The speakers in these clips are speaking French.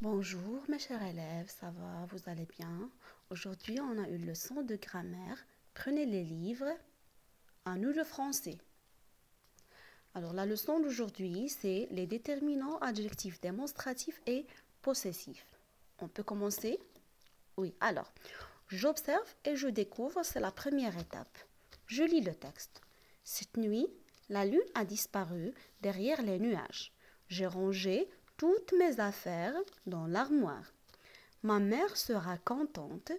Bonjour mes chers élèves, ça va, vous allez bien? Aujourd'hui, on a une leçon de grammaire. Prenez les livres, à nous le français. Alors, la leçon d'aujourd'hui, c'est les déterminants adjectifs démonstratifs et possessifs. On peut commencer? Oui, alors, j'observe et je découvre, c'est la première étape. Je lis le texte. Cette nuit, la lune a disparu derrière les nuages. J'ai rangé toutes mes affaires dans l'armoire. Ma mère sera contente.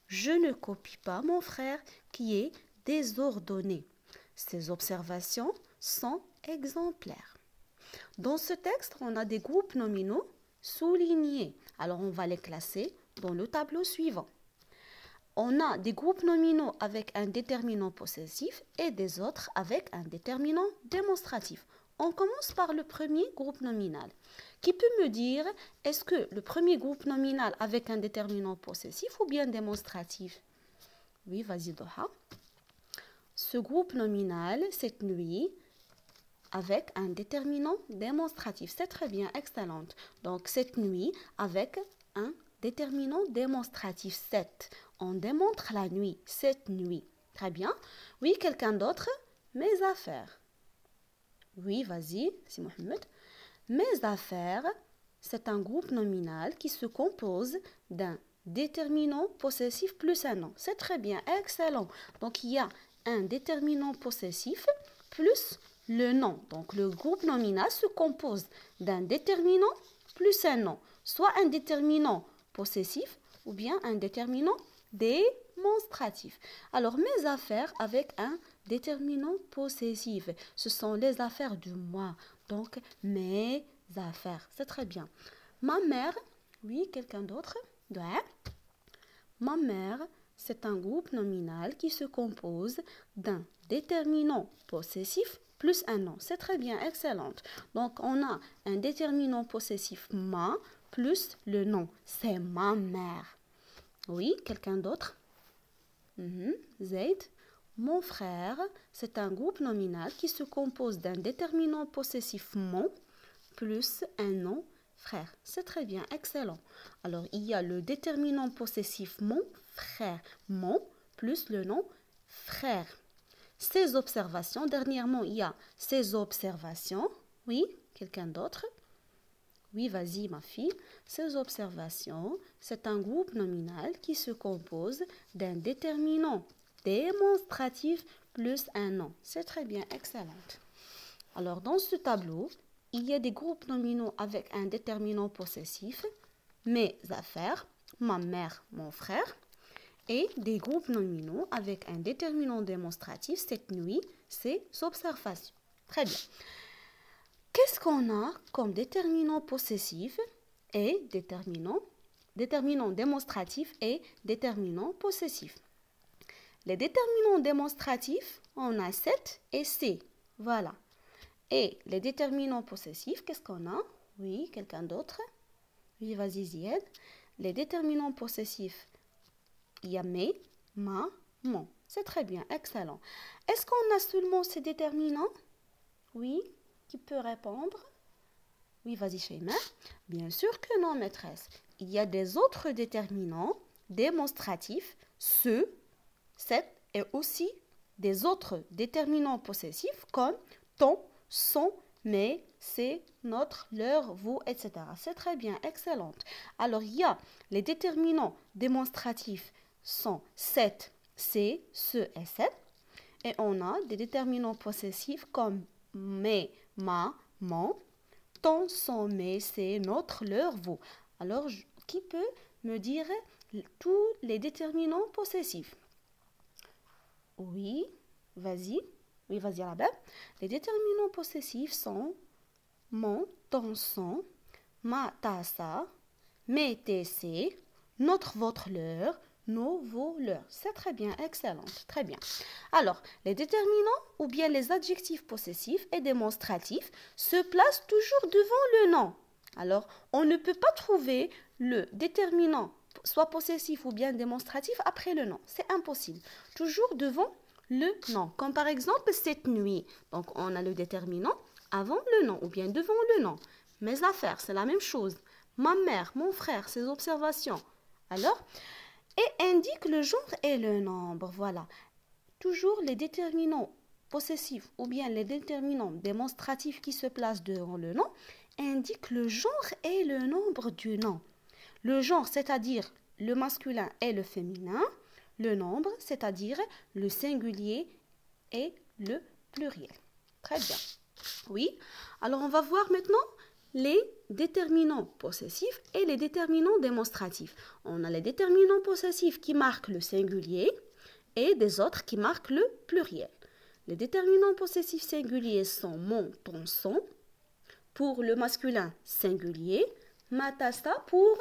Je ne copie pas mon frère qui est désordonné. Ces observations sont exemplaires. Dans ce texte, on a des groupes nominaux soulignés. Alors, on va les classer dans le tableau suivant. On a des groupes nominaux avec un déterminant possessif et des autres avec un déterminant démonstratif. On commence par le premier groupe nominal. Qui peut me dire, est-ce que le premier groupe nominal avec un déterminant possessif ou bien démonstratif? Oui, vas-y, Doha. Ce groupe nominal, cette nuit, avec un déterminant démonstratif. C'est très bien, excellente. Donc, cette nuit, avec un déterminant démonstratif. 7. On démontre la nuit, cette nuit. Très bien. Oui, quelqu'un d'autre? Mes affaires. Oui, vas-y, c'est Mohamed. Mes affaires, c'est un groupe nominal qui se compose d'un déterminant possessif plus un nom. C'est très bien, excellent. Donc, il y a un déterminant possessif plus le nom. Donc, le groupe nominal se compose d'un déterminant plus un nom. Soit un déterminant possessif ou bien un déterminant démonstratif. Alors, mes affaires avec un déterminant possessif, ce sont les affaires du moi. Donc, mes affaires. C'est très bien. Ma mère, oui, quelqu'un d'autre? Ouais. Ma mère, c'est un groupe nominal qui se compose d'un déterminant possessif plus un nom. C'est très bien, excellente. Donc, on a un déterminant possessif ma plus le nom. C'est ma mère. Oui, quelqu'un d'autre? Zaid. Mon frère, c'est un groupe nominal qui se compose d'un déterminant possessif mon plus un nom frère. C'est très bien, excellent. Alors, il y a le déterminant possessif mon frère, mon plus le nom frère. Ces observations, dernièrement, il y a ces observations. Oui, quelqu'un d'autre? Oui, vas-y, ma fille. Ces observations, c'est un groupe nominal qui se compose d'un déterminant démonstratif plus un nom. C'est très bien, excellente. Alors, dans ce tableau, il y a des groupes nominaux avec un déterminant possessif, mes affaires, ma mère, mon frère, et des groupes nominaux avec un déterminant démonstratif, cette nuit, ces observations. Très bien. Qu'est-ce qu'on a comme déterminant possessif et déterminant démonstratif et déterminant possessif? Les déterminants démonstratifs, on a 7 et C. Voilà. Et les déterminants possessifs, qu'est-ce qu'on a? Oui, quelqu'un d'autre? Oui, vas-y, Zied. Les déterminants possessifs, il y a mes, ma, mon. C'est très bien, excellent. Est-ce qu'on a seulement ces déterminants? Oui, qui peut répondre? Oui, vas-y, Sheima. Bien sûr que non, maîtresse. Il y a des autres déterminants démonstratifs, ceux, cette et aussi des autres déterminants possessifs comme ton, son, mais, c'est, notre, leur, vous, etc. C'est très bien, excellente. Alors, il y a les déterminants démonstratifs sont cette, c'est, ce et cette. Et on a des déterminants possessifs comme mes, ma, mon, ton, son, mais, c'est, notre, leur, vous. Alors, qui peut me dire tous les déterminants possessifs? Oui, vas-y. Oui, vas-y, Rabeb. Les déterminants possessifs sont mon, ton, son, ma, ta, sa, mes, tes, c'est, notre, votre, leur, nos, vos, leurs. C'est très bien, excellente, très bien. Alors, les déterminants ou bien les adjectifs possessifs et démonstratifs se placent toujours devant le nom. Alors, on ne peut pas trouver le déterminant soit possessif ou bien démonstratif après le nom. C'est impossible. Toujours devant le nom. Comme par exemple, cette nuit. Donc, on a le déterminant avant le nom ou bien devant le nom. Mes affaires, c'est la même chose. ma mère, mon frère, ces observations. Alors, et indique le genre et le nombre. Voilà. Toujours les déterminants possessifs ou bien les déterminants démonstratifs qui se placent devant le nom indiquent le genre et le nombre du nom. Le genre, c'est-à-dire le masculin et le féminin. Le nombre, c'est-à-dire le singulier et le pluriel. Très bien. Oui. Alors, on va voir maintenant les déterminants possessifs et les déterminants démonstratifs. On a les déterminants possessifs qui marquent le singulier et des autres qui marquent le pluriel. Les déterminants possessifs singuliers sont mon, ton, son. Pour le masculin singulier, ma, ta, sa pour,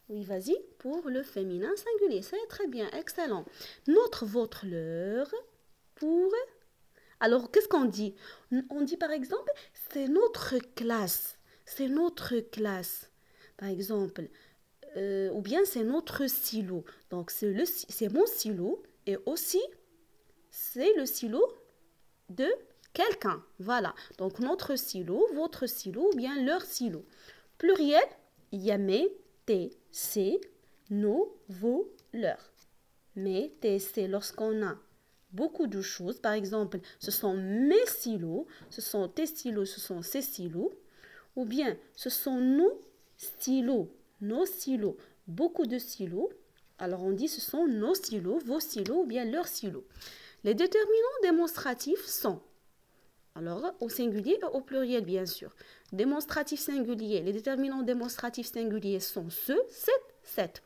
oui, vas-y, pour le féminin singulier. C'est très bien, excellent. Notre, votre, leur, pour. Alors, qu'est-ce qu'on dit? On dit par exemple, c'est notre classe. C'est notre classe. Par exemple, ou bien c'est notre silo. Donc, c'est mon silo et aussi, c'est le silo de quelqu'un. Voilà. Donc, notre silo, votre silo ou bien leur silo. Pluriel, il y a mes, tes, c'est, nos, vos, leurs. Mais, tes, c'est lorsqu'on a beaucoup de choses. Par exemple, ce sont mes silos, ce sont tes silos, ce sont ces silos. Ou bien, ce sont nos silos, beaucoup de silos. Alors, on dit ce sont nos silos, vos silos ou bien leurs silos. Les déterminants démonstratifs sont, alors au singulier et au pluriel bien sûr. Démonstratif singulier, les déterminants démonstratifs singuliers sont ce, cette.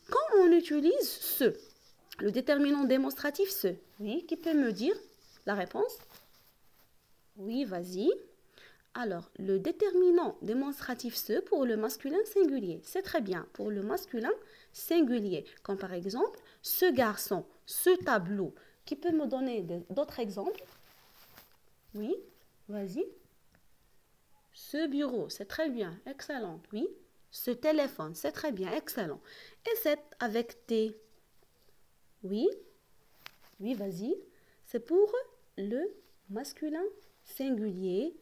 Quand on utilise ce, le déterminant démonstratif ce, oui, qui peut me dire la réponse? Oui, vas-y. Alors, le déterminant démonstratif ce pour le masculin singulier, c'est très bien, pour le masculin singulier. Comme par exemple, ce garçon, ce tableau. Qui peut me donner d'autres exemples? Oui, vas-y. Ce bureau, c'est très bien, excellent, oui. Ce téléphone, c'est très bien, excellent. Et c'est avec T. Oui, oui, vas-y. C'est pour le masculin singulier.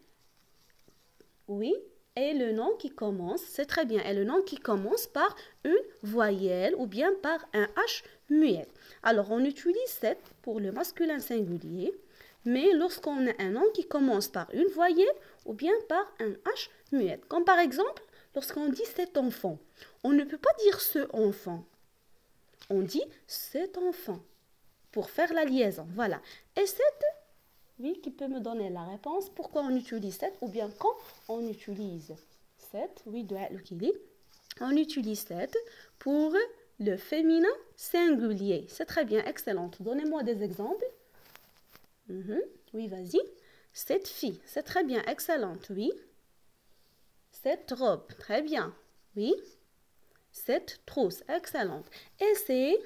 Oui, et le nom qui commence, c'est très bien. Et le nom qui commence par une voyelle ou bien par un H muet. Alors, on utilise cette pour le masculin singulier. Mais lorsqu'on a un nom qui commence par une voyelle ou bien par un H muet. Comme par exemple, lorsqu'on dit cet enfant, on ne peut pas dire ce enfant. On dit cet enfant pour faire la liaison. Voilà. Et cette, oui, qui peut me donner la réponse? Pourquoi on utilise cette ou bien quand on utilise cette? Oui, on utilise cette pour le féminin singulier. C'est très bien, excellent. Donnez-moi des exemples. Oui, vas-y. Cette fille, c'est très bien, excellente, oui. Cette robe, très bien, oui. Cette trousse, excellente. Et c'est,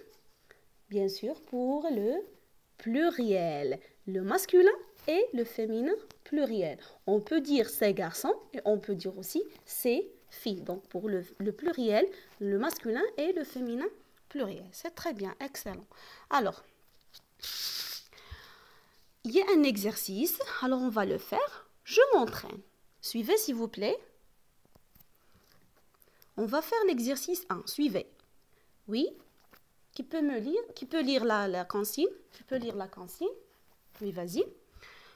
bien sûr, pour le pluriel, le masculin et le féminin pluriel. On peut dire ces garçons et on peut dire aussi ces filles. Donc, pour le pluriel, le masculin et le féminin pluriel. C'est très bien, excellent. Alors, il y a un exercice, alors on va le faire. Je m'entraîne. Suivez s'il vous plaît. On va faire l'exercice 1. Suivez. Oui. Qui peut me lire? Qui peut lire la consigne? Tu peux lire la consigne? Oui, vas-y.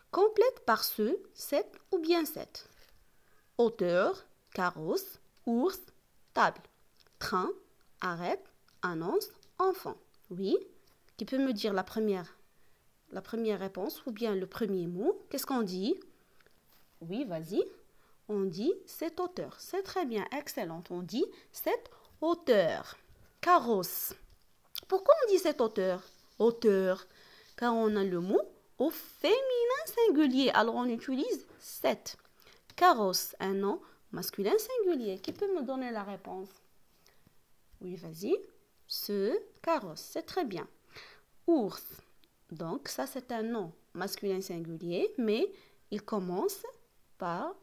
Complète par ce, cette ou bien cette. Hauteur, carrosse, ours, table. Train, arrête, annonce, enfant. Oui. Qui peut me dire la première réponse ou bien le premier mot? Qu'est-ce qu'on dit? Oui, vas-y. On dit cette hauteur. C'est très bien, excellent. On dit cette hauteur. Carrosse. Pourquoi on dit cette hauteur? Hauteur. Car on a le mot au féminin singulier. Alors on utilise cette. Carrosse, un nom masculin singulier. Qui peut me donner la réponse? Oui, vas-y. Ce carrosse. C'est très bien. Ours. Donc ça c'est un nom masculin singulier, mais il commence par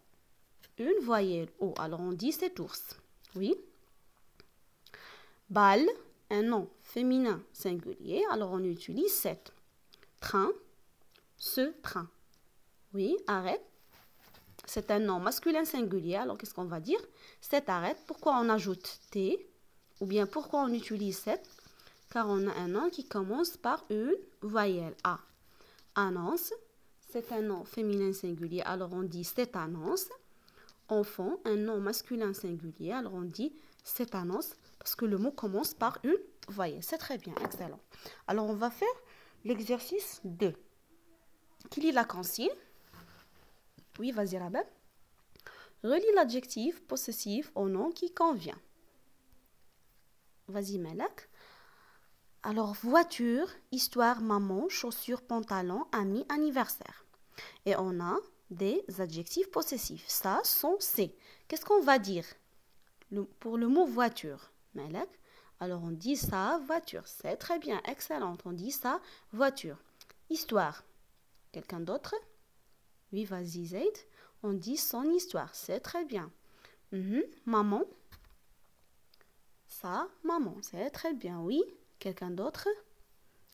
une voyelle O. Alors on dit cet ours. Oui. Balle, un nom féminin singulier. Alors on utilise cette. Train, ce train. Oui, arrête. c'est un nom masculin singulier. Alors, qu'est-ce qu'on va dire? Cette arrête. Pourquoi on ajoute T? Ou bien pourquoi on utilise cette? Car on a un nom qui commence par une voyelle A. Annonce, c'est un nom féminin singulier. Alors, on dit cette annonce. Enfant, un nom masculin singulier. Alors, on dit cette annonce parce que le mot commence par une voyelle. C'est très bien, excellent. Alors, on va faire l'exercice 2. Qui lit la consigne? Oui, vas-y, Rabel. Relie l'adjectif possessif au nom qui convient. Vas-y, Malak. Alors, voiture, histoire, maman, chaussures, pantalon, ami, anniversaire. Et on a des adjectifs possessifs. Ça, sont C. Qu'est-ce qu'on va dire pour le mot voiture, Malak? Alors, on dit sa voiture. C'est très bien, excellent. On dit sa voiture. Histoire. Quelqu'un d'autre? Oui, vas-y, Zaid. On dit son histoire. C'est très bien. Maman. Sa maman. C'est très bien, oui. Quelqu'un d'autre?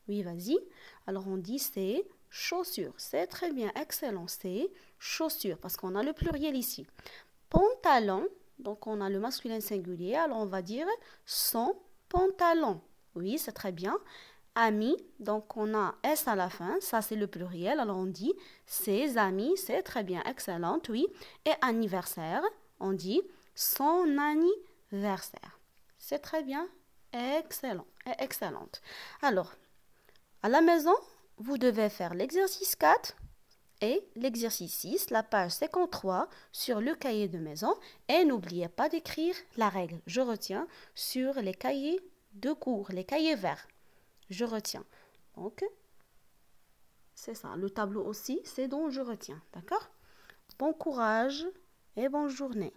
Oui, vas-y. Alors, on dit ses chaussures. C'est très bien, excellent. Ses chaussures, parce qu'on a le pluriel ici. Pantalon. Donc, on a le masculin singulier. Alors, on va dire son pantalon. Oui, c'est très bien. Amis, donc on a S à la fin, ça c'est le pluriel, alors on dit ses amis, c'est très bien, excellent, oui. Et anniversaire, on dit son anniversaire. C'est très bien, excellent, excellente. Alors, à la maison, vous devez faire l'exercice 4 et l'exercice 6, la page 53 sur le cahier de maison. Et n'oubliez pas d'écrire la règle, je retiens, sur les cahiers de cours, les cahiers verts. Je retiens. Donc, c'est ça. Le tableau aussi, c'est dont je retiens. D'accord? Bon courage et bonne journée.